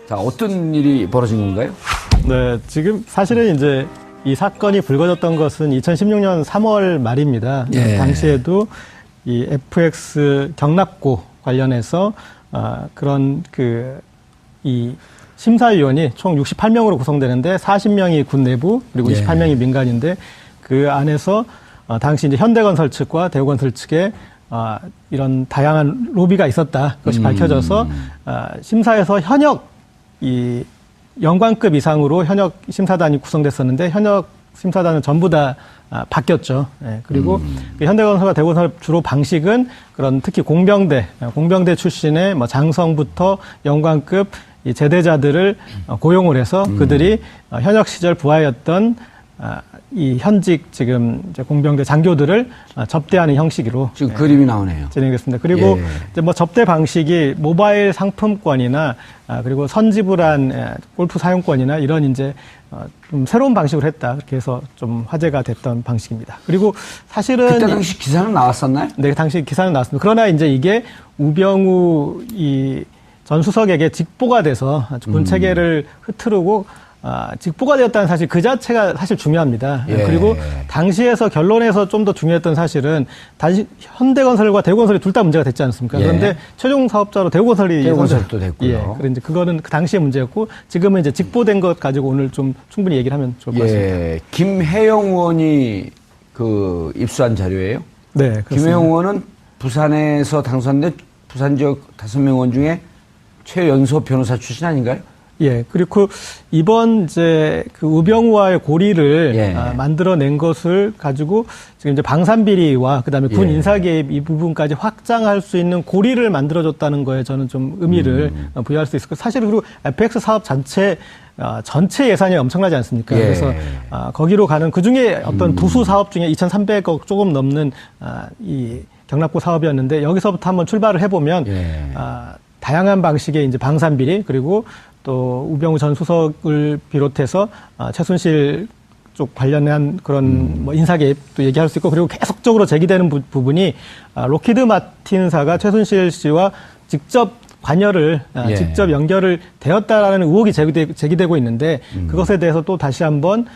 자, 어떤 일이 벌어진 건가요? 네, 지금 사실은 이제 이 사건이 불거졌던 것은 2016년 3월 말입니다. 예. 당시에도 이 FX 경납고 관련해서 그런 이 심사위원이 총 68명으로 구성되는데 40명이 군 내부 그리고 28명이 민간인데 그 안에서 당시 이제 현대건설 측과 대우건설 측에 이런 다양한 로비가 있었다. 그것이 밝혀져서 심사에서 현역 이 영관급 이상으로 현역 심사단이 구성됐었는데 현역 심사단은 전부 다 바뀌었죠. 예, 그리고 그 현대건설과 대우건설 주로 방식은 그런 특히 공병대 출신의 뭐 장성부터 영관급 이 제대자들을 고용을 해서 그들이 현역 시절 부하였던 이 현직 지금 이제 공병대 장교들을 접대하는 형식으로 지금 그림이 나오네요. 진행됐습니다. 그리고 이제 뭐 접대 방식이 모바일 상품권이나 그리고 선지불한 골프 사용권이나 이런 이제 좀 새로운 방식으로 했다. 그렇게 해서 좀 화제가 됐던 방식입니다. 그리고 사실은 그때 당시 기사는 나왔었나요? 네, 당시 기사는 나왔습니다. 그러나 이제 이게 우병우 이 전 수석에게 직보가 돼서 군 체계를 흐트르고 직보가 되었다는 사실 그 자체가 사실 중요합니다. 예. 그리고 당시에서 결론에서 좀 더 중요했던 사실은 현대건설과 대우건설이 둘 다 문제가 됐지 않습니까? 예. 그런데 최종 사업자로 대우건설도 됐고요. 예. 그런데 그거는 그 당시의 문제였고 지금은 이제 직보된 것 가지고 오늘 좀 충분히 얘기를 하면 좋을 것 같습니다. 예. 김혜영 의원이 그 입수한 자료예요? 네, 그렇습니다. 김혜영 의원은 부산에서 당선된 부산 지역 5명 의원 중에 최연소 변호사 출신 아닌가요? 예, 그리고 이번 이제 그 우병우와의 고리를 만들어낸 것을 가지고 지금 이제 방산비리와 그다음에 군 인사개입 이 부분까지 확장할 수 있는 고리를 만들어줬다는 거에 저는 좀 의미를 부여할 수 있을 것. 사실 그리고 FX 사업 전체 예산이 엄청나지 않습니까? 그래서 거기로 가는 그 중에 어떤 부수 사업 중에 2,300억 조금 넘는 이 경납고 사업이었는데 여기서부터 한번 출발을 해보면 다양한 방식의 이제 방산비리 그리고 또 우병우 전 수석을 비롯해서 최순실 쪽 관련한 그런 뭐 인사 개입도 얘기할 수 있고 그리고 계속적으로 제기되는 부분이 록히드 마틴사가 최순실 씨와 직접 관여를 직접 연결을 되었다라는 의혹이 제기되고 있는데 그것에 대해서 또 다시 한번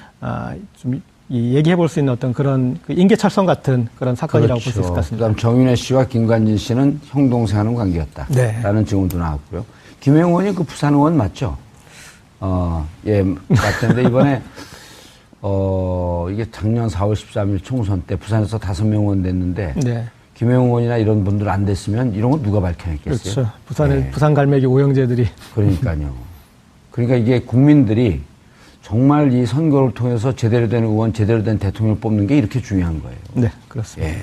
좀 얘기해 볼 수 있는 어떤 그런 그 인계철성 같은 그런 사건이라고 볼 수 있을 것 같습니다. 그다음 정윤혜 씨와 김관진 씨는 형 동생하는 관계였다라는 증언도 나왔고요. 김혜영 의원이 그 부산 의원 맞죠? 예, 맞던데 이번에 이게 작년 4월 13일 총선 때 부산에서 5명 의원 됐는데 김혜영 의원이나 이런 분들 안 됐으면 이런 거 누가 밝혀냈겠어요? 그렇죠. 부산에 부산 갈매기 오영재들이. 그러니까요. 그러니까 이게 국민들이 정말 이 선거를 통해서 제대로 된 의원, 제대로 된 대통령을 뽑는 게 이렇게 중요한 거예요. 네, 그렇습니다. 예.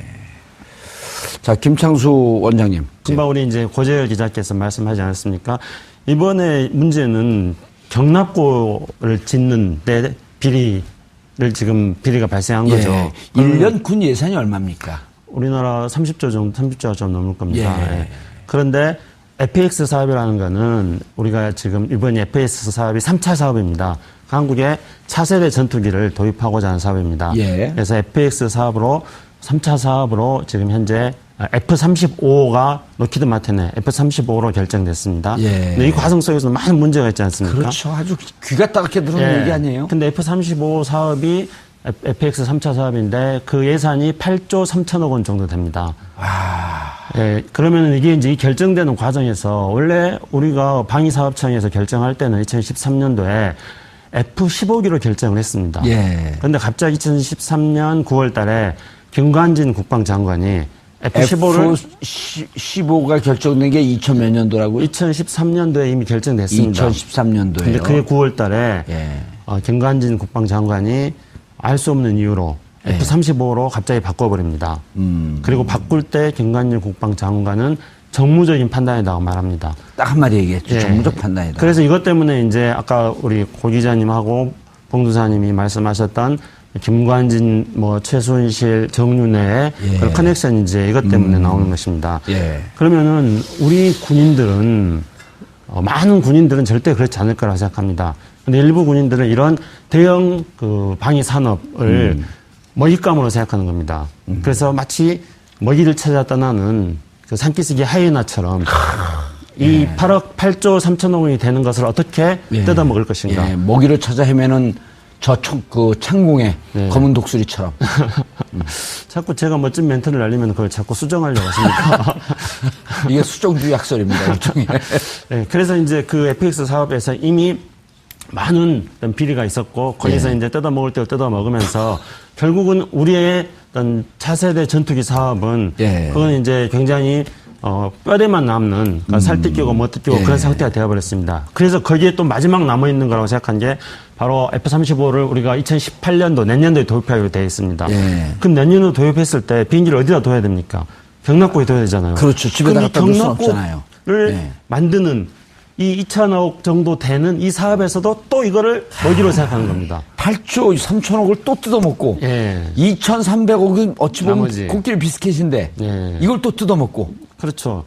자, 김창수 원장님. 금방 우리 이제 고재열 기자께서 말씀하지 않았습니까? 이번에 문제는 경납고를 짓는 데 비리가 발생한 거죠. 1년 군 예산이 얼마입니까? 우리나라 30조가 좀 넘을 겁니다. 예. 그런데 FX 사업이라는 거는 우리가 지금 이번 FX 사업이 3차 사업입니다. 한국에 차세대 전투기를 도입하고자 하는 사업입니다. 그래서 FX 사업으로 3차 사업으로 지금 현재 F-35가 록히드 마틴의 F-35로 결정됐습니다. 근데 이 과정 속에서 많은 문제가 있지 않습니까? 그렇죠. 아주 귀가 따갑게 들어오는 얘기 아니에요? 근데 F-35 사업이 FX 3차 사업인데 그 예산이 8조 3천억 원 정도 됩니다. 그러면 이게 이제 결정되는 과정에서 원래 우리가 방위사업청에서 결정할 때는 2013년도에 F-15기로 결정을 했습니다. 그런데 갑자기 2013년 9월 달에 김관진 국방장관이 F-15가 결정된 게 2000몇 년도라고요? 2013년도에 이미 결정됐습니다. 2013년도에요? 근데 그게 9월 달에 김관진 국방장관이 알 수 없는 이유로 F-35로 갑자기 바꿔버립니다. 그리고 바꿀 때 김관진 국방장관은 정무적인 판단이라고 말합니다. 딱 한마디 얘기했죠. 정무적 판단이다. 그래서 이것 때문에 이제 아까 우리 고 기자님하고 봉두사님이 말씀하셨던 김관진, 최순실, 정윤회의 그런 커넥션이 이제 이것 때문에 나오는 것입니다. 그러면은 우리 군인들은, 많은 군인들은 절대 그렇지 않을 거라고 생각합니다. 근데 일부 군인들은 이런 대형 그 방위 산업을 먹잇감으로 생각하는 겁니다. 그래서 마치 먹이를 찾아 떠나는 그 산기슭의 하이에나처럼 이 8억 8조 3천억 원이 되는 것을 어떻게 뜯어먹을 것인가. 먹이를 찾아 헤매는 그 창궁의 검은 독수리처럼. 자꾸 제가 멋진 멘트를 날리면 그걸 자꾸 수정하려고 하십니까? 이게 수정주의 학설입니다, 일종의. 네, 그래서 이제 그 FX 사업에서 이미 많은 어떤 비리가 있었고, 거기서 이제 뜯어먹을 때 뜯어먹으면서 결국은 우리의 어떤 차세대 전투기 사업은 그건 이제 굉장히 뼈대만 남는, 그러니까 살 뜯기고 못 뜯기고 그런 상태가 되어버렸습니다. 그래서 거기에 또 마지막 남아있는 거라고 생각한 게 바로 F-35를 우리가 2018년도, 내년도에 도입하기로 되어 있습니다. 그럼 내년도 도입했을 때 비행기를 어디다 둬야 됩니까? 경납고에 둬야 되잖아요. 그렇죠. 집에다 갖다 둘 수는 없잖아요. 경납고를 만드는 이 2천억 정도 되는 이 사업에서도 또 이거를 먹이로 생각하는 겁니다. 8조 3천억을 또 뜯어먹고 2,300억은 어찌 보면 나머지. 코끼리 비스켓인데 이걸 또 뜯어먹고. 그렇죠.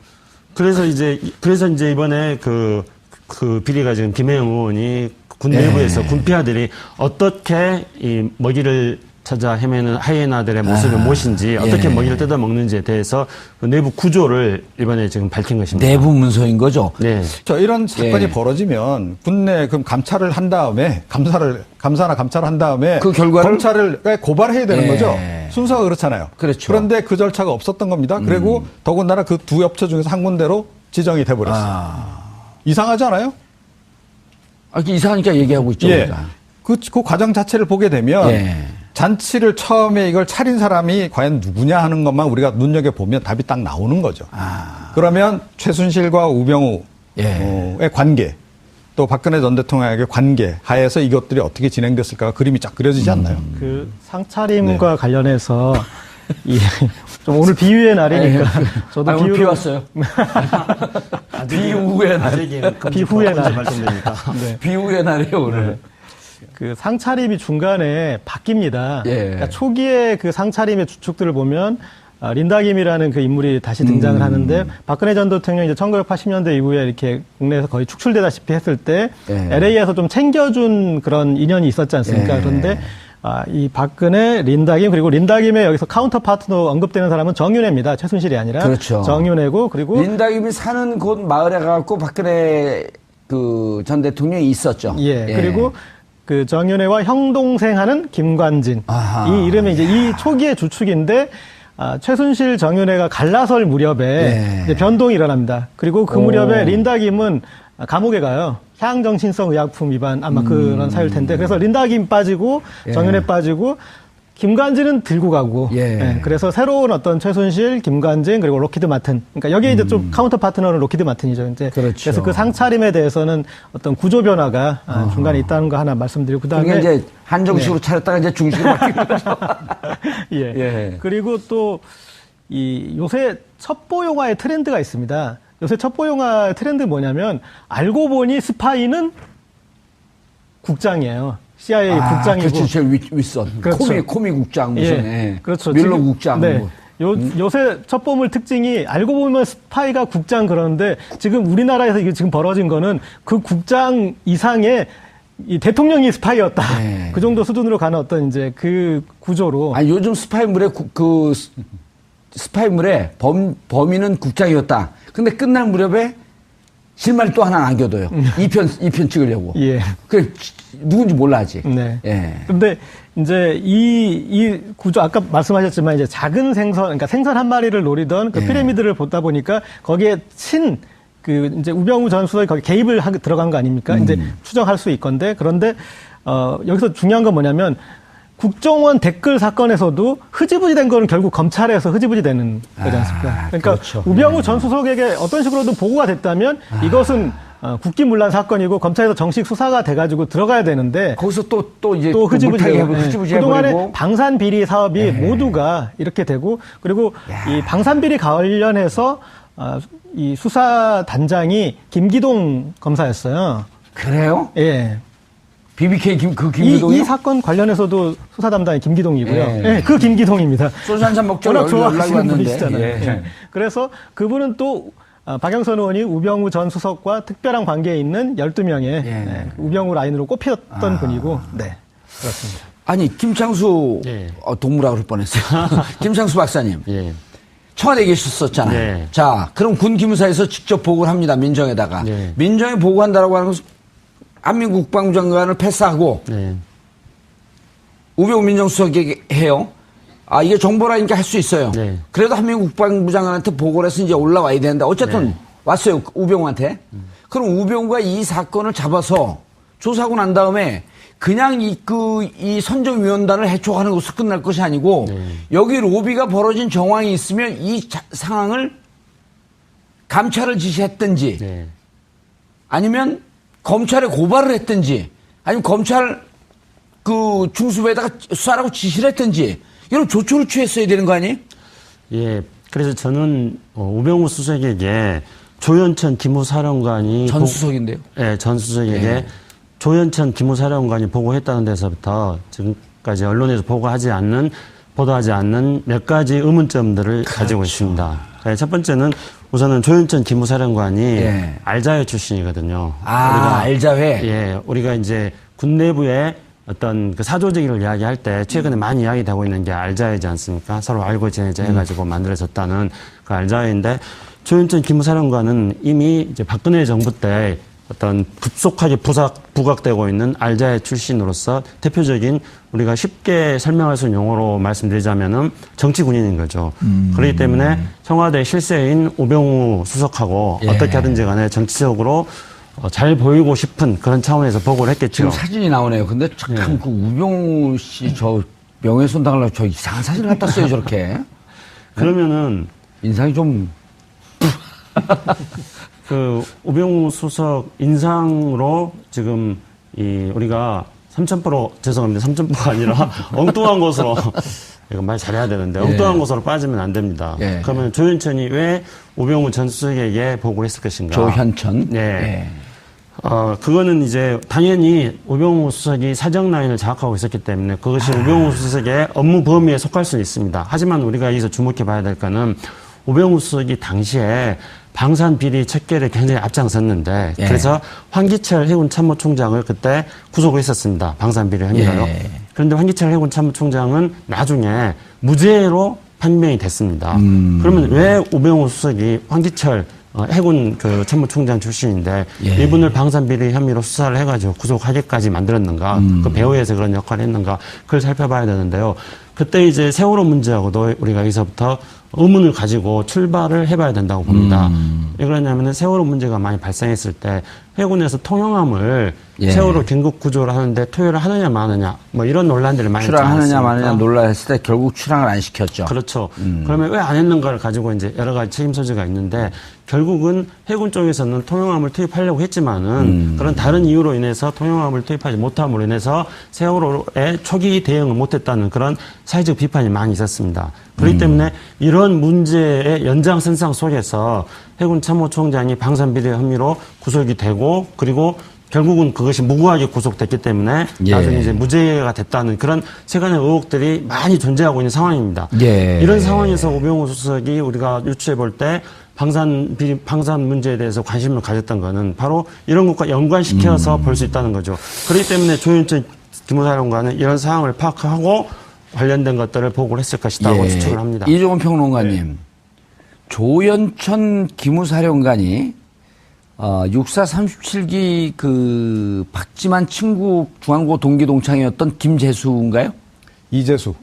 그래서 이제 이번에 그 비리가 지금 김혜영 의원이 군 내부에서 군피아들이 어떻게 이 먹이를 찾아 헤매는 하이에나들의 모습이 무엇인지, 어떻게 먹이를 뜯어먹는지에 대해서 그 내부 구조를 이번에 지금 밝힌 것입니다. 내부 문서인 거죠? 네. 이런 사건이 벌어지면 군내 그럼 감찰을 한 다음에 감사나 감찰을 한 다음에 그 결과를 검찰을 고발해야 되는 거죠. 순서가 그렇잖아요. 그렇죠. 그런데 그 절차가 없었던 겁니다. 그리고 더군다나 그 두 업체 중에서 한 군데로 지정이 돼 버렸어요. 이상하지 않아요? 이상하니까 얘기하고 있죠. 우리가. 그 과정 자체를 보게 되면 잔치를 처음에 이걸 차린 사람이 과연 누구냐 하는 것만 우리가 눈여겨보면 답이 딱 나오는 거죠. 그러면 최순실과 우병우의 관계, 또 박근혜 전 대통령에게 관계 하에서 이것들이 어떻게 진행됐을까 그림이 쫙 그려지지 않나요? 그 상차림과 관련해서 좀 오늘 비유의 날이니까 저도 오늘 비 왔어요. 비후의 날. 비후의 날. 비후의 날이에요, 오늘. 그 상차림이 중간에 바뀝니다. 그러니까 초기에 그 상차림의 주축들을 보면 린다김이라는 그 인물이 다시 등장을 하는데, 박근혜 전 대통령이 이제 1980년대 이후에 이렇게 국내에서 거의 축출되다시피 했을 때 LA에서 좀 챙겨준 그런 인연이 있었지 않습니까? 그런데 이 박근혜, 린다김, 그리고 린다김의 여기서 카운터 파트너 언급되는 사람은 정윤회입니다. 최순실이 아니라. 그렇죠. 정윤회고, 그리고 린다김이 사는 곳 마을에 가갖고 박근혜 그 전 대통령이 있었죠. 그리고 그 정윤회와 형동생 하는 김관진. 이 이름이 이제 이 초기의 주축인데, 최순실 정윤회가 갈라설 무렵에 이제 변동이 일어납니다. 그리고 그 무렵에 린다김은 감옥에 가요. 향정신성 의약품 위반 아마 그런 사유일 텐데, 그래서 린다김 빠지고 정윤회 빠지고 김관진은 들고 가고, 그래서 새로운 어떤 최순실, 김관진, 그리고 로키드 마튼. 그러니까 여기에 이제 좀 카운터 파트너는 로키드 마튼이죠. 이제 그렇죠. 그래서 그 상차림에 대해서는 어떤 구조 변화가 중간에 있다는 거 하나 말씀드리고, 그다음에 그러니까 이제 한정식으로 차렸다가 이제 중식으로 바뀐 거죠. 그리고 또 이 요새 첩보 영화의 트렌드가 있습니다. 요새 첩보 영화 트렌드 뭐냐면, 알고 보니 스파이는 국장이에요. CIA 국장이고. 그렇죠. 제일 윗선. 그렇죠. 코미 국장, 무슨. 그렇죠. 밀러 국장. 요새 첩보물 특징이 알고 보면 스파이가 국장 그러는데, 지금 우리나라에서 이게 지금 벌어진 거는 그 국장 이상의 이 대통령이 스파이였다. 그 정도 수준으로 가는 어떤 이제 그 구조로. 아니, 요즘 스파이물에 범인은 국장이었다. 근데 끝날 무렵에 실마리 또 하나 남겨둬요. 2편 찍으려고. 그래, 누군지 몰라, 아직. 근데 이제 이 구조, 아까 말씀하셨지만 이제 작은 생선, 그러니까 생선 한 마리를 노리던 그 피라미드를 보다 보니까 거기에 이제 우병우 전 수석이 거기 개입을 들어간 거 아닙니까? 이제 추정할 수 있건데, 그런데, 여기서 중요한 건 뭐냐면, 국정원 댓글 사건에서도 흐지부지 된 거는 결국 검찰에서 흐지부지 되는 거지 않습니까? 그러니까 그렇죠. 우병우 전 수석에게 어떤 식으로든 보고가 됐다면 이것은 국기문란 사건이고 검찰에서 정식 수사가 돼가지고 들어가야 되는데, 거기서 또 이제 또 흐지부지 그동안에 해버리고. 방산 비리 사업이 모두가 이렇게 되고, 그리고 이 방산 비리 관련해서 이 수사 단장이 김기동 검사였어요. 그래요? BBK 김기동이? 이 사건 관련해서도 수사 담당이 김기동이고요. 그 김기동입니다. 소주 한잔 먹자고 워낙 좋아하시는 연락이 분이시잖아요. 그래서 그분은 또 박영선 의원이 우병우 전 수석과 특별한 관계에 있는 12명의 우병우 라인으로 꼽혔던 분이고, 그렇습니다. 아니, 김창수 동무라 그럴 뻔했어요. 김창수 박사님. 청와대에 계셨었잖아요. 네. 자, 그럼 군 기무사에서 직접 보고를 합니다. 민정에다가. 네. 민정에 보고한다라고 하는 것은 한민국 국방부 장관을 패스하고 네. 우병우 민정수석에게 해요. 아, 이게 정보라니까 할 수 있어요. 네. 그래도 한민국 국방부 장관한테 보고를 해서 이제 올라와야 되는데 어쨌든 네. 왔어요. 우병우한테. 그럼 우병우가 이 사건을 잡아서 조사하고 난 다음에 그냥 이 선정위원단을 해촉하는 것으로 끝날 것이 아니고 여기 로비가 벌어진 정황이 있으면 이 상황을 감찰을 지시했든지 네. 아니면 검찰에 고발을 했든지 아니면 검찰 그 중수부에다가 수사라고 지시를 했든지 이런 조처를 취했어야 되는 거 아니에요? 예. 그래서 저는 우병우 수석에게 조현천 기무사령관이 전 수석인데요. 예, 전 수석에게 예. 조현천 기무사령관이 보고했다는 데서부터 지금까지 언론에서 보도하지 않는 몇 가지 의문점들을 그렇죠. 가지고 있습니다. 예, 첫 번째는 우선은 조현천 기무사령관이 예. 알자회 출신이거든요. 알자회. 예, 우리가 이제 군 내부에 어떤 그 사조직을 이야기할 때 최근에 많이 이야기되고 있는 게 알자회지 않습니까? 서로 알고 지내자 해가지고 만들어졌다는 그 알자회인데 조현천 기무사령관은 이미 이제 박근혜 정부 때 어떤 급속하게 부각되고 있는 알자회 출신으로서 대표적인 우리가 쉽게 설명할 수 있는 용어로 말씀드리자면은 정치 군인인 거죠. 그렇기 때문에 청와대 실세인 우병우 수석하고 예. 어떻게 하든지 간에 정치적으로 잘 보이고 싶은 그런 차원에서 보고를 했겠죠. 지금 사진이 나오네요. 근데 참 그 우병우 씨 저 명예훼손 당하려고 저 이상한 사진을 갖다 써요 저렇게. 그러면은 인상이 좀 그 우병우 수석 인상으로 지금 우리가 3,000% 죄송합니다. 3,000%가 아니라 엉뚱한 것으로 이거 말 잘해야 되는데 엉뚱한 것으로 빠지면 안 됩니다. 예. 그러면 조현천이 왜 우병우 전 수석에게 보고를 했을 것인가? 조현천. 네. 예. 그거는 이제 당연히 우병우 수석이 사정 라인을 장악하고 있었기 때문에 그것이 우병우 수석의 업무 범위에 속할 수는 있습니다. 하지만 우리가 여기서 주목해 봐야 될 거는 우병우 수석이 당시에 방산 비리 척결에 굉장히 앞장섰는데 예. 그래서 황기철 해군 참모총장을 그때 구속을 했었습니다. 방산 비리 혐의로요. 예. 그런데 황기철 해군 참모총장은 나중에 무죄로 판명이 됐습니다. 그러면 왜 우병우 수석이 황기철 해군 그 참모총장 출신인데 예. 이분을 방산비리 혐의로 수사를 해가지고 구속하기까지 만들었는가? 그 배후에서 그런 역할을 했는가? 그걸 살펴봐야 되는데요. 그때 이제 세월호 문제하고도 우리가 여기서부터 의문을 가지고 출발을 해봐야 된다고 봅니다. 왜 그러냐면은 세월호 문제가 많이 발생했을 때 해군에서 통영함을 예. 세월호 긴급 구조를 하는데 토요를 하느냐 마느냐 뭐 이런 논란들을 많이 출항하느냐 마느냐 논란했을 때 결국 출항을 안 시켰죠. 그렇죠. 그러면 왜 안 했는가를 가지고 이제 여러 가지 책임 소지가 있는데 결국은 해군 쪽에서는 통영함을 투입하려고 했지만은 그런 다른 이유로 인해서 통영함을 투입하지 못함으로 인해서 세월호에 초기 대응을 못했다는 그런 사회적 비판이 많이 있었습니다. 그렇기 때문에 이런 문제의 연장선상 속에서 해군 참모총장이 방산비리 혐의로 구속이 되고 그리고 결국은 그것이 무고하게 구속됐기 때문에 예. 나중에 이제 무죄가 됐다는 그런 세간의 의혹들이 많이 존재하고 있는 상황입니다. 예. 이런 상황에서 우병우 수석이 우리가 유추해 볼 때 방산 문제에 대해서 관심을 가졌던 거는 바로 이런 것과 연관시켜서 볼 수 있다는 거죠. 그렇기 때문에 조현천 기무사령관은 이런 상황을 파악하고 관련된 것들을 보고를 했을 것이라고 추측을 합니다. 이종훈 평론가님, 조현천 기무사령관이 64 37기 그 박지만 친구 중앙고 동기 동창이었던 김재수인가요? 이재수.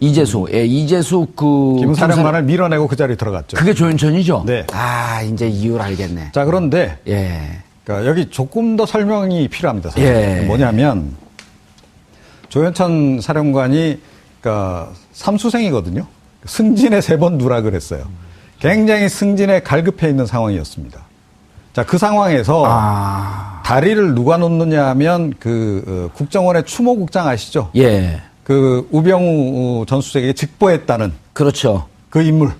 예, 이재수 그 김사령관을 밀어내고 그 자리에 들어갔죠. 그게 조현천이죠? 네. 아, 이제 이유를 알겠네. 자, 그런데 예. 그러니까 여기 조금 더 설명이 필요합니다. 예. 뭐냐면 조현천 사령관이 그러니까 삼수생이거든요. 승진에 3번 누락을 했어요. 굉장히 승진에 갈급해 있는 상황이었습니다. 자, 그 상황에서 다리를 누가 놓느냐 하면 그 국정원의 추모국장 아시죠? 예. 그 우병우 전 수석에게 직보했다는 그렇죠. 그 인물.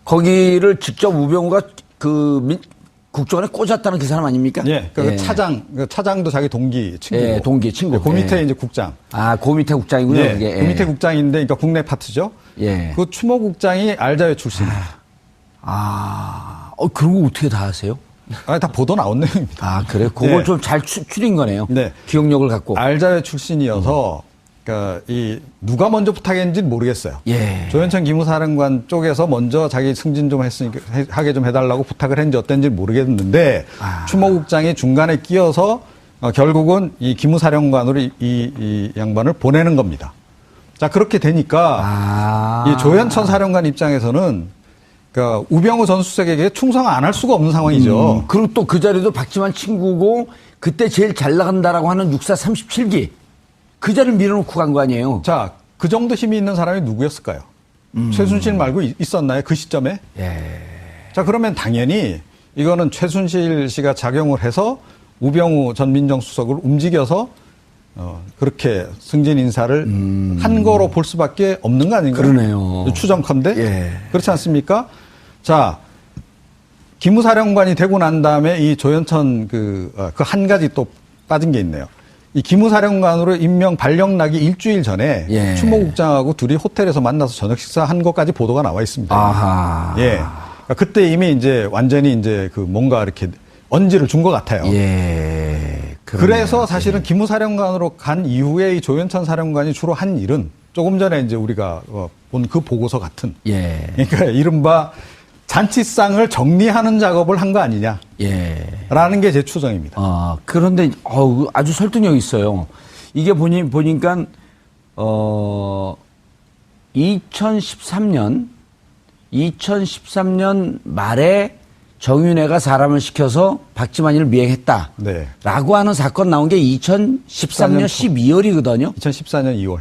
거기를 직접 우병우가 국정원에 꽂았다는 그 사람 아닙니까? 예. 그 차장도 자기 동기 친구고. 예, 동기 친구. 그 밑에 이제 국장. 아, 그 밑에 국장이군요. 예. 그게. 그 밑에 국장인데, 그러니까 국내 파트죠. 예. 그 추모국장이 알자회 출신이에요. 그런 거 어떻게 다 아세요? 다 보도 나온 내용입니다. 아, 그래요? 그걸 네. 좀 잘 추린 거네요. 네. 기억력을 갖고. 알자회 출신이어서 그러니까 이 누가 먼저 부탁했는지는 모르겠어요. 예. 조현천 기무사령관 쪽에서 먼저 자기 승진 좀 했으니까 하게 좀 해달라고 부탁을 했는지 어땠는지 모르겠는데 추모국장이 중간에 끼어서 결국은 이 기무사령관으로 이 양반을 보내는 겁니다. 자, 그렇게 되니까 이 조현천 사령관 입장에서는 그러니까 우병우 전 수석에게 충성 안 할 수가 없는 상황이죠. 그리고 또 그 자리도 박지만 친구고 그때 제일 잘 나간다라고 하는 육사 37기 그 자리를 밀어놓고 간 거 아니에요? 자, 그 정도 힘이 있는 사람이 누구였을까요? 최순실 말고 있었나요? 그 시점에? 예. 자, 그러면 당연히 이거는 최순실 씨가 작용을 해서 우병우 전 민정수석을 움직여서 그렇게 승진 인사를 한 거로 볼 수밖에 없는 거 아닌가요? 그러네요. 추정컨대? 예. 그렇지 않습니까? 자, 기무사령관이 되고 난 다음에 이 조현천 그 한 가지 또 빠진 게 있네요. 이 기무사령관으로 임명 발령 나기 일주일 전에 예. 추모국장하고 둘이 호텔에서 만나서 저녁 식사한 것까지 보도가 나와 있습니다. 아하. 예. 그러니까 그때 이미 이제 완전히 이제 그 뭔가 이렇게 언지를 준 것 같아요. 예. 그래서 사실은 기무사령관으로 간 이후에 이 조현천 사령관이 주로 한 일은 조금 전에 이제 우리가 본 그 보고서 같은. 예. 그러니까 이른바 잔치상을 정리하는 작업을 한 거 아니냐. 예. 라는 게 제 추정입니다. 그런데, 아주 설득력 있어요. 이게 보니까, 2013년 말에 정윤회가 사람을 시켜서 박지만이를 미행했다. 네. 라고 하는 사건 나온 게 2013년 12월이거든요. 2014년 2월.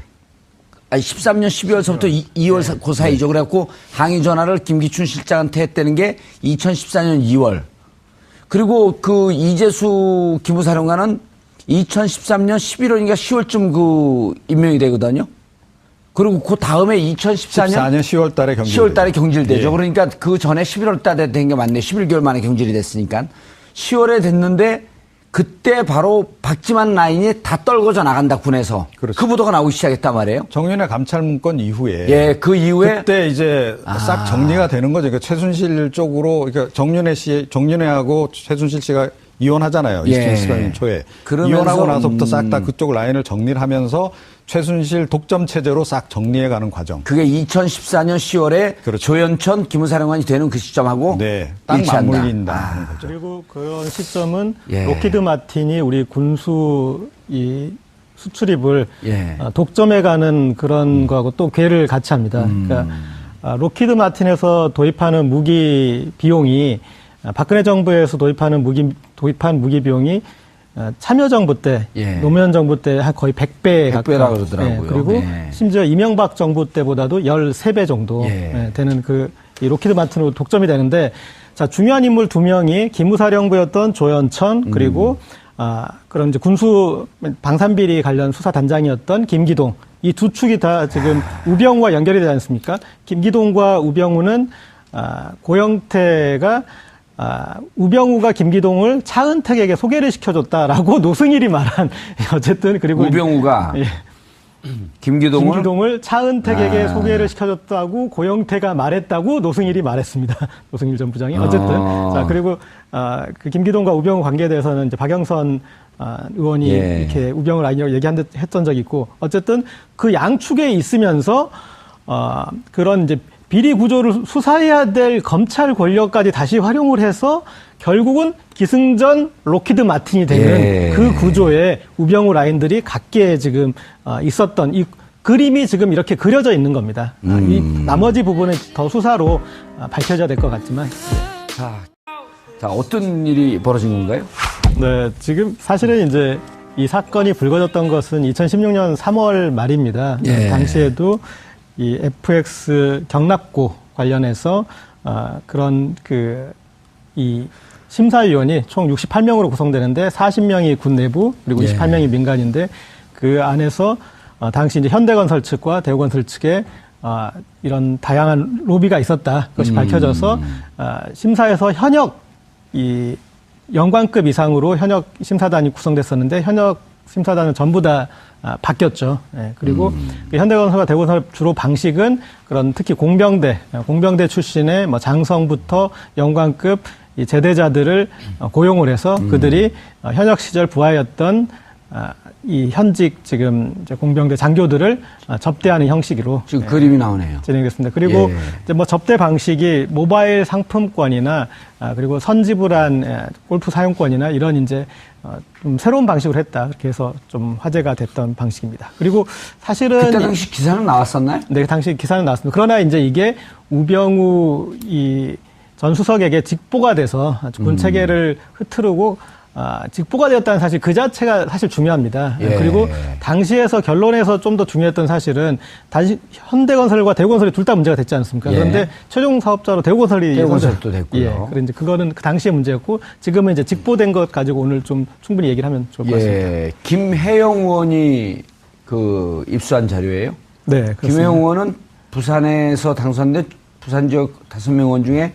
아니, 13년 12월서부터 2월 그 사이죠. 그래갖고 항의 전화를 김기춘 실장한테 했다는 게 2014년 2월. 그리고 그 이재수 기무사령관은 2013년 11월인가 10월쯤 그 임명이 되거든요. 그리고 그 다음에 2014년 10월 달에 경질. 10월 달에 경질되죠. 예. 그러니까 그 전에 11월 달에 된 게 맞네. 11개월 만에 경질이 됐으니까. 10월에 됐는데 그때 바로 박지만 라인이 다 떨궈져 나간다, 군에서. 그렇죠. 그 보도가 나오기 시작했단 말이에요. 정윤회 감찰 문건 이후에. 예, 그 이후에. 그때 이제 싹 정리가 되는 거죠. 그러니까 최순실 쪽으로, 그러니까 정윤회하고 최순실 씨가 이혼하잖아요. 예. 2014년 초에. 그러면서, 이혼하고 나서부터 싹 다 그쪽 라인을 정리를 하면서 최순실 독점 체제로 싹 정리해가는 과정. 그게 2014년 10월에 그렇죠. 조현천 기무사령관이 되는 그 시점하고 네, 딱 일치한다. 맞물린다. 거죠. 그리고 그런 시점은 예. 로키드 마틴이 우리 군수 이 수출입을 예. 독점해가는 그런 거하고 또 궤를 같이 합니다. 그러니까 로키드 마틴에서 도입하는 무기 비용이 박근혜 정부에서 도입한 무기 비용이 참여정부 때, 예. 노무현 정부 때 거의 100배 가까이. 100배라고 그러더라고요. 예, 그리고 예. 심지어 이명박 정부 때보다도 13배 정도 예. 되는 이 로키드 마틴으로 독점이 되는데, 자, 중요한 인물 2명이 기무사령부였던 조현천, 그리고 그런 이제 군수 방산비리 관련 수사단장이었던 김기동, 이 두 축이 다 지금 우병우와 연결이 되지 않습니까? 김기동과 우병우는 고영태가 우병우가 김기동을 차은택에게 소개를 시켜줬다라고 노승일이 말한, 어쨌든, 그리고. 우병우가 예. 김기동을 차은택에게 소개를 시켜줬다고 고영태가 말했다고 노승일이 말했습니다. 노승일 전 부장이. 어쨌든. 자, 그리고, 그 김기동과 우병우 관계에 대해서는 이제 박영선 의원이 예. 이렇게 우병우 라인이라고 했던 적이 있고, 어쨌든 그 양축에 있으면서, 그런 이제 비리 구조를 수사해야 될 검찰 권력까지 다시 활용을 해서 결국은 기승전 로키드 마틴이 되는 예. 그 구조에 우병우 라인들이 각계 지금 있었던 이 그림이 지금 이렇게 그려져 있는 겁니다. 이 나머지 부분은 더 수사로 밝혀져야 될 것 같지만. 자, 어떤 일이 벌어진 건가요? 네, 지금 사실은 이제 이 사건이 불거졌던 것은 2016년 3월 말입니다. 예. 당시에도 이 FX 경납고 관련해서 그런 이 심사위원이 총 68명으로 구성되는데 40명이 군 내부 그리고 28명이 민간인데 그 안에서 당시 이제 현대건설 측과 대우건설 측에 이런 다양한 로비가 있었다. 그것이 밝혀져서 심사에서 현역 이 영관급 이상으로 현역 심사단이 구성됐었는데 현역 심사단은 전부 다 바뀌었죠. 예, 그리고 그 현대건설과 대우건설 주로 방식은 그런 특히 공병대 출신의 뭐 장성부터 영관급 이 제대자들을 고용을 해서 그들이 현역 시절 부하였던 이 현직 지금 이제 공병대 장교들을 접대하는 형식으로 지금 그림이 나오네요. 진행됐습니다. 그리고 이제 뭐 접대 방식이 모바일 상품권이나 그리고 선지불한 골프 사용권이나 이런 이제 좀 새로운 방식으로 했다. 그렇게 해서 좀 화제가 됐던 방식입니다. 그리고 사실은 그때 당시 기사는 나왔었나요? 네, 당시 기사는 나왔습니다. 그러나 이제 이게 우병우 전 수석에게 직보가 돼서 군 체계를 흐트르고 직보가 되었다는 사실 그 자체가 사실 중요합니다. 예. 그리고 당시에서 결론에서 좀 더 중요했던 사실은 현대건설과 대우건설이 둘 다 문제가 됐지 않습니까? 예. 그런데 최종 사업자로 대우건설도 됐고요. 예. 그런데 그거는 그 당시의 문제였고 지금은 이제 직보된 것 가지고 오늘 좀 충분히 얘기를 하면 좋을 것 같습니다. 예. 김혜영 의원이 그 입수한 자료예요? 네, 그렇습니다. 김혜영 의원은 부산에서 당선된 부산 지역 5명 의원 중에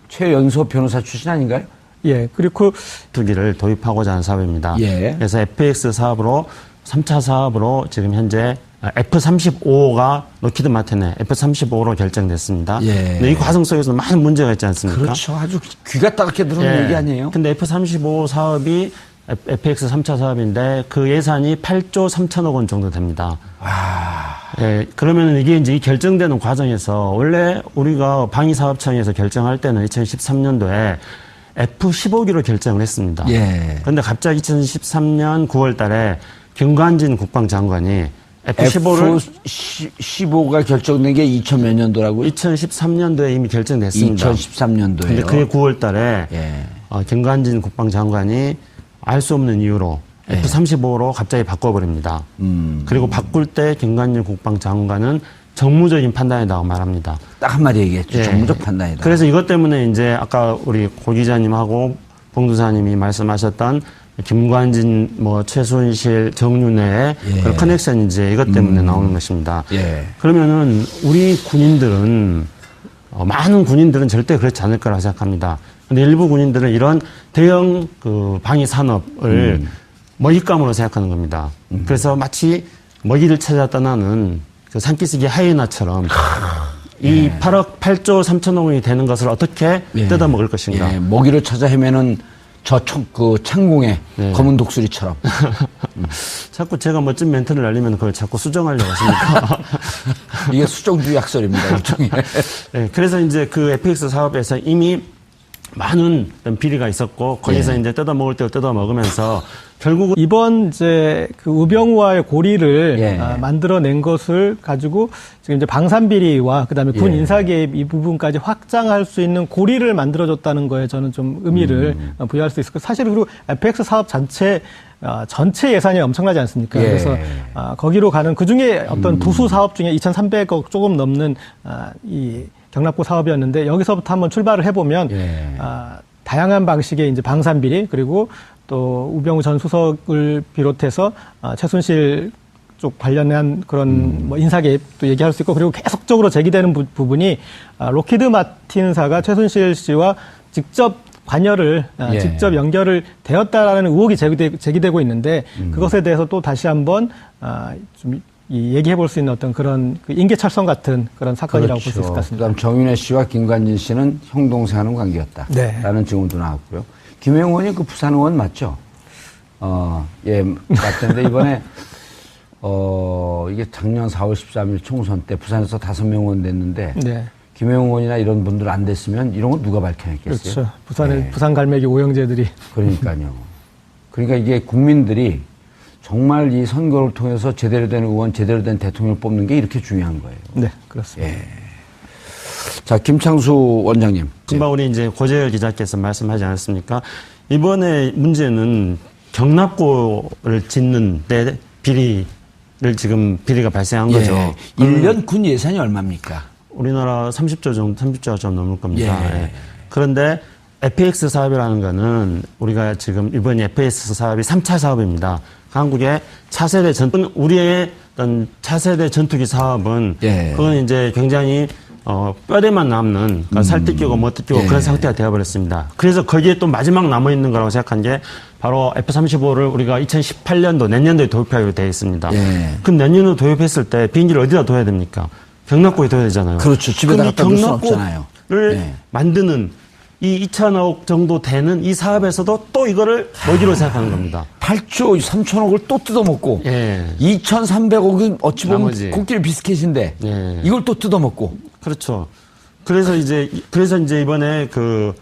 최연소 변호사 출신 아닌가요? 예, 그리고 전투기를 도입하고자 하는 사업입니다. 예. 그래서 FX 사업으로 3차 사업으로 지금 현재 F-35가 로키드 마틴의 F-35로 결정됐습니다. 예. 근데 이 과정 속에서 많은 문제가 있지 않습니까? 그렇죠. 아주 귀가 따갑게 들어오는 얘기 아니에요? 근데 F-35 사업이 FX 3차 사업인데 그 예산이 8조 3천억 원 정도 됩니다. 예, 그러면 이게 이제 결정되는 과정에서 원래 우리가 방위사업청에서 결정할 때는 2013년도에 F-15기로 결정을 했습니다. 예. 그런데 갑자기 2013년 9월 달에 김관진 국방장관이 F-15를 F-15가 결정된 게 2000 몇 년도라고요? 2013년도에 이미 결정됐습니다. 2013년도에요. 근데 그게 9월 달에 예. 김관진 국방장관이 알 수 없는 이유로 F-35로 갑자기 바꿔버립니다. 그리고 바꿀 때 김관진 국방장관은 정무적인 판단이라고 말합니다. 딱 한마디 얘기했죠. 예. 정무적 판단이다. 그래서 이것 때문에 이제 아까 우리 고 기자님하고 봉 도사님이 말씀하셨던 김관진, 최순실, 정윤회의 예. 그런 커넥션이 이제 이것 때문에 나오는 것입니다. 예. 그러면은 우리 군인들은 많은 군인들은 절대 그렇지 않을 거라고 생각합니다. 근데 일부 군인들은 이런 대형 그 방위 산업을 먹잇감으로 생각하는 겁니다. 그래서 마치 먹이를 찾아 떠나는 그 산기슭이 하이에나처럼 이 8조 3천억 원이 되는 것을 어떻게 뜯어먹을 것인가. 예. 먹이를 찾아 헤매는 그 창공의 검은 독수리처럼. 자꾸 제가 멋진 멘트를 날리면 그걸 자꾸 수정하려고 하십니까? 이게 수정주 약설입니다. 일종의. 네, 그래서 이제 그 FX 사업에서 이미 많은 비리가 있었고 거기서 이제 뜯어먹을 때 뜯어먹으면서 결국은 이번 이제 그 우병우와의 고리를 만들어낸 것을 가지고 지금 이제 방산비리와 그다음에 군 인사개입 이 부분까지 확장할 수 있는 고리를 만들어줬다는 거에 저는 좀 의미를 부여할 수 있을 것. 사실 그리고 FX 사업 전체 예산이 엄청나지 않습니까? 그래서 거기로 가는 그 중에 어떤 부수 사업 중에 2,300억 조금 넘는 이 경납고 사업이었는데 여기서부터 한번 출발을 해보면 다양한 방식의 이제 방산비리 그리고 또 우병우 전 수석을 비롯해서 최순실 쪽 관련한 그런 인사개입도 얘기할 수 있고 그리고 계속적으로 제기되는 부분이 로키드 마틴사가 최순실 씨와 직접 관여를 직접 연결을 되었다라는 의혹이 제기되고 있는데 그것에 대해서 또 다시 한번 좀 얘기해 볼 수 있는 어떤 그런 그 인계철성 같은 그런 사건이라고 볼 수 있을 것 같습니다. 그다음 정윤회 씨와 김관진 씨는 형 동생하는 관계였다. 라는 증언도 나왔고요. 김혜영 의원이 그 부산 의원 맞죠? 예, 맞던데 이번에 이게 작년 4월 13일 총선 때 부산에서 5명 의원 됐는데 김혜영 의원이나 이런 분들 안 됐으면 이런 건 누가 밝혀냈겠어요? 그렇죠. 부산에 부산 갈매기 오영재들이. 그러니까요. 그러니까 이게 국민들이 정말 이 선거를 통해서 제대로 된 의원, 제대로 된 대통령을 뽑는 게 이렇게 중요한 거예요. 네, 그렇습니다. 예. 자, 김창수 원장님. 금방 우리 이제 고재열 기자께서 말씀하지 않았습니까? 이번에 문제는 경납고를 짓는 데 비리가 발생한 거죠. 1년 군 예산이 얼마입니까? 우리나라 30조가 좀 넘을 겁니다. 예. 그런데 FX 사업이라는 거는 우리가 지금 이번 FX 사업이 3차 사업입니다. 한국의 차세대 우리의 어떤 차세대 전투기 사업은 그건 이제 굉장히 뼈대만 남는 그러니까 살 뜯기고 못 뜯기고 그런 상태가 되어버렸습니다. 그래서 거기에 또 마지막 남아있는 거라고 생각한 게 바로 F-35를 우리가 2018년도 내년도에 도입하기로 되어 있습니다. 그럼 내년도 도입했을 때 비행기를 어디다 둬야 됩니까? 경납고에 둬야 되잖아요. 그렇죠. 집에다 갖다 둘 수는 없잖아요. 경납고를 만드는 이 2천억 정도 되는 이 사업에서도 또 이거를 먹이로 생각하는 겁니다. 8조 3천억을 또 뜯어먹고 예. 2,300억은 어찌 보면 나머지. 코끼리 비스켓인데 예. 이걸 또 뜯어먹고. 그렇죠. 그래서 이제 이번에 그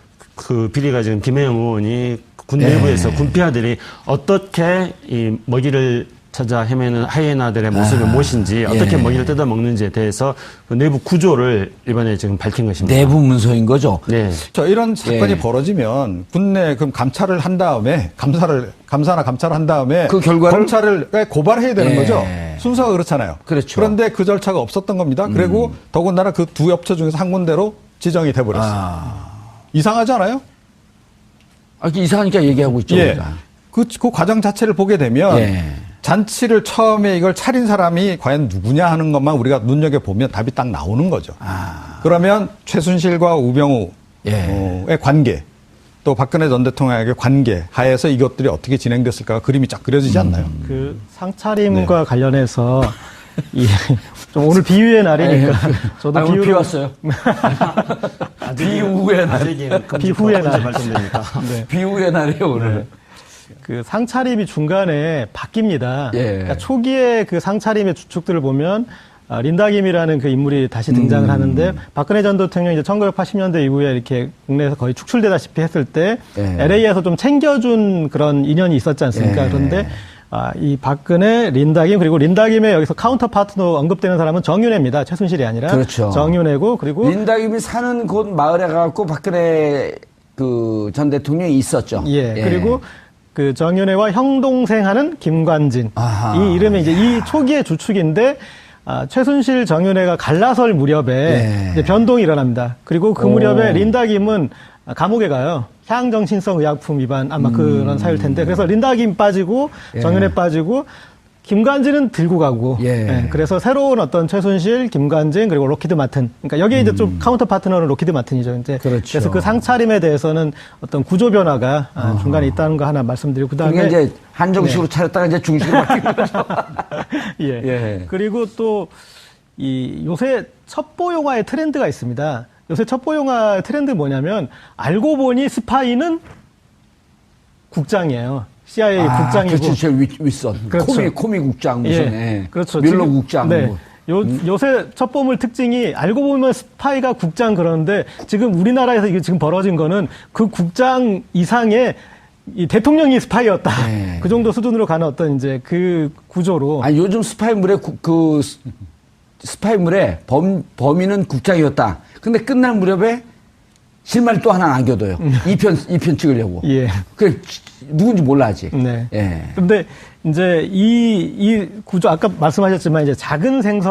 비리가 지금 김혜영 의원이 군 내부에서 군피아들이 어떻게 이 먹이를 찾아 헤매는 하이에나들의 모습이 무엇인지 어떻게 먹이를 뜯어 먹는지에 대해서 그 내부 구조를 이번에 지금 밝힌 것입니다. 내부 문서인 거죠. 네. 이런 사건이 벌어지면 군내 그럼 감찰을 한 다음에 감사나 감찰을 한 다음에 그 결과를 검찰을 고발해야 되는 거죠. 순서가 그렇잖아요. 그렇죠. 그런데 그 절차가 없었던 겁니다. 그리고 더군다나 그 두 업체 중에서 한 군데로 지정이 돼 버렸어요. 이상하지 않아요? 이상하니까 얘기하고 있죠. 예. 우리가. 그 과정 자체를 보게 되면 잔치를 처음에 이걸 차린 사람이 과연 누구냐 하는 것만 우리가 눈여겨보면 답이 딱 나오는 거죠. 그러면 최순실과 우병우의 관계, 또 박근혜 전 대통령에게 관계 하에서 이것들이 어떻게 진행됐을까 그림이 쫙 그려지지 않나요? 그 상차림과 관련해서 좀 오늘 비유의 날이니까 저도 오늘 비 왔어요. 비후의 날. 비후의 날 발전되니까. 네. 비후의 날이에요 오늘. 그 상차림이 중간에 바뀝니다. 예. 그러니까 초기에 그 상차림의 주축들을 보면 린다 김이라는 그 인물이 다시 등장을 하는데 박근혜 전 대통령이 이제 1980년대 이후에 이렇게 국내에서 거의 축출되다시피 했을 때 LA에서 좀 챙겨준 그런 인연이 있었지 않습니까? 그런데 이 박근혜, 린다 김 그리고 린다 김의 여기서 카운터 파트너 언급되는 사람은 정윤회입니다. 최순실이 아니라 그렇죠. 정윤회고 그리고 린다 김이 사는 곳 마을에 가고 박근혜 그 전 대통령이 있었죠. 예. 그리고 그 정윤회와 형 동생 하는 김관진. 아하. 이 이름이 이제 이 초기의 주축인데 최순실 정윤회가 갈라설 무렵에 이제 변동이 일어납니다. 그리고 그 무렵에 린다 김은 감옥에 가요. 향정신성 의약품 위반 아마 그런 사유일 텐데 그래서 린다 김 빠지고 정윤회 빠지고 김관진은 들고 가고 그래서 새로운 어떤 최순실, 김관진 그리고 로키드 마튼 그러니까 여기에 이제 좀 카운터 파트너는 로키드 마튼이죠. 이제 그렇죠. 그래서 그 상차림에 대해서는 어떤 구조 변화가 중간에 있다는 거 하나 말씀드리고 그다음에 그게 이제 한정식으로 차렸다가 이제 중식으로 바뀐 거죠. 예. 그리고 또 이 요새 첩보 영화의 트렌드가 있습니다. 요새 첩보 영화 트렌드 뭐냐면 알고 보니 스파이는 국장이에요. CIA 국장이고. 그렇죠. 제일 윗선. 그렇죠. 코미 국장 무슨. 그렇죠. 밀러 지금, 국장. 네. 뭐. 요새 첩보물 특징이 알고 보면 스파이가 국장 그러는데 지금 우리나라에서 이게 지금 벌어진 거는 그 국장 이상의 이 대통령이 스파이였다. 그 정도 수준으로 가는 어떤 이제 그 구조로. 요즘 스파이물에 스파이물에 범인은 국장이었다. 근데 끝날 무렵에 실마리 또 하나 남겨둬요. 2편 찍으려고. 예. 그 누군지 몰라 아직. 네. 예. 근데 이제 이 구조 아까 말씀하셨지만 이제 작은 생선